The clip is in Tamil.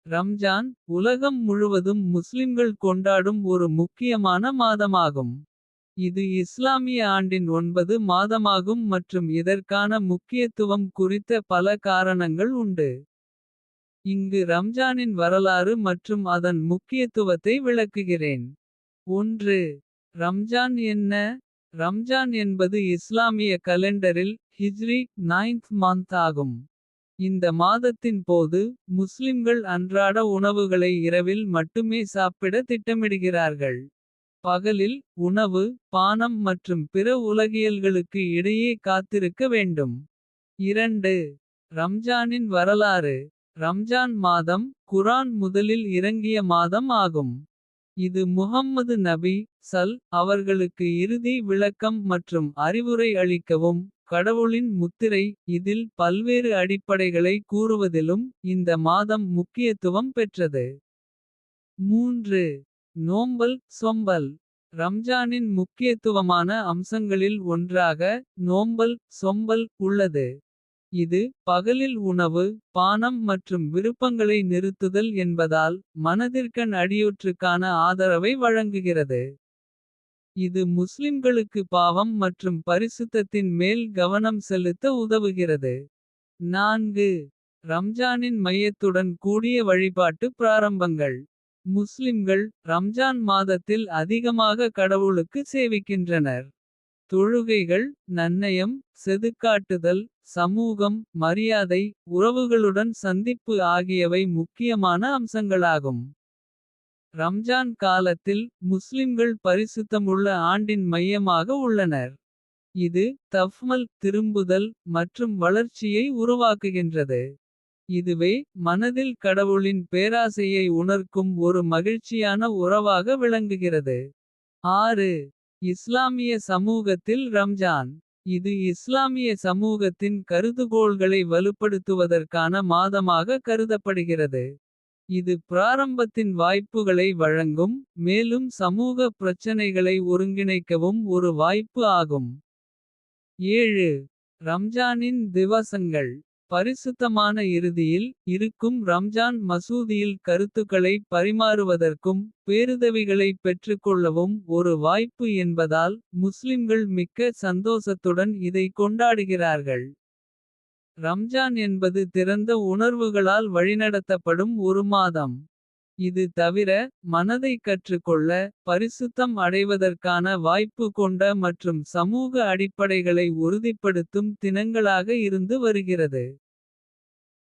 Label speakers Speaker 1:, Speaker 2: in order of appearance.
Speaker 1: ரம்ஜான் உலகம் முழுவதும் முஸ்லிம்கள் கொண்டாடும் ஒரு முக்கியமான மாதமாகும். இது இஸ்லாமிய ஆண்டின் 9 மாதமாகும் மற்றும் இதற்கான முக்கியத்துவம் குறித்த பல காரணங்கள் உண்டு. இங்கு ரம்ஜானின் வரலாறு மற்றும் அதன் முக்கியத்துவத்தை விளக்குகிறேன். 1. ரம்ஜான் என்ன? ரம்ஜான் என்பது இஸ்லாமிய கலெண்டரில் ஹிஜ்ரி 9th month ஆகும். இந்த மாதத்தின் போது முஸ்லிம்கள் அன்றாட உணவுகளை இரவில் மட்டுமே சாப்பிட திட்டமிடுகிறார்கள். பகலில் உணவு பானம் மற்றும் பிற உலகியல்களுக்கு இடையே காத்திருக்க வேண்டும். 2. ரம்ஜானின் வரலாறு. ரம்ஜான் மாதம் குரான் முதலில் இறங்கிய மாதம் ஆகும். இது முஹம்மது நபி அவர்களுக்கு இறுதி விளக்கம் மற்றும் அறிவுரை அளிக்கவும். கடவுளின் முத்திரை இதில் பல்வேறு அடிப்படைகளை கூறுவதிலும் இந்த மாதம் முக்கியத்துவம் பெற்றது. 3. நோம்பல் சொம்பல். ரம்ஜானின் முக்கியத்துவமான அம்சங்களில் ஒன்றாக நோம்பல் சொம்பல் உள்ளது. இது பகலில் உணவு பானம் மற்றும் விருப்பங்களை நிறுத்துதல் என்பதால். மனதிற்கண் அடியொற்றுக்கான ஆதரவை வழங்குகிறது. இது முஸ்லிம்களுக்கு பாவம் மற்றும் பரிசுத்தத்தின் மேல் கவனம் செலுத்த உதவுகிறது. 4. ரம்ஜானின் மையத்துடன் கூடிய வழிபாட்டு பிராரம்பங்கள். முஸ்லிம்கள் ரம்ஜான் மாதத்தில் அதிகமாக கடவுளுக்கு சேவிக்கின்றனர். தொழுகைகள் நன்னயம் செதுக்காட்டுதல் சமூகம் மரியாதை உறவுகளுடன் சந்திப்பு ஆகியவை முக்கியமான அம்சங்களாகும். ரம்ஜான் காலத்தில் முஸ்லிம்கள் பரிசுத்தமுள்ள ஆண்டின் மையமாக உள்ளனர். இது தஃப்மல் திரும்புதல் மற்றும் வளர்ச்சியை உருவாக்குகின்றது. இதுவே மனதில் கடவுளின் பேராசையை உணர்க்கும் ஒரு மகிழ்ச்சியான உறவாக விளங்குகிறது. 6. இஸ்லாமிய சமூகத்தில் ரம்ஜான். இது இஸ்லாமிய சமூகத்தின் கருதுகோள்களை வலுப்படுத்துவதற்கான மாதமாக கருதப்படுகிறது. இது பிராரம்பத்தின் வாய்ப்புகளை வழங்கும். மேலும் சமூக பிரச்சனைகளை ஒருங்கிணைக்கவும் ஒரு வாய்ப்பு ஆகும். 7. ரம்ஜானின் திவசங்கள். பரிசுத்தமான இறுதியில் இருக்கும் ரம்ஜான் மசூதியில் கருத்துக்களை பரிமாறுவதற்கும். பேருதவிகளை பெற்றுக்கொள்ளவும் ஒரு வாய்ப்பு என்பதால். முஸ்லிம்கள் மிக்க சந்தோஷத்துடன் இதை கொண்டாடுகிறார்கள். ரம்ஜான் என்பது திறந்த உணர்வுகளால் வழிநடத்தப்படும் ஒரு மாதம். இது தவிர மனதை கற்றுக்கொள்ள. பரிசுத்தம் அடைவதற்கான வாய்ப்பு கொண்ட மற்றும் சமூக அடிப்படைகளை உறுதிப்படுத்தும் தினங்களாக இருந்து வருகிறது.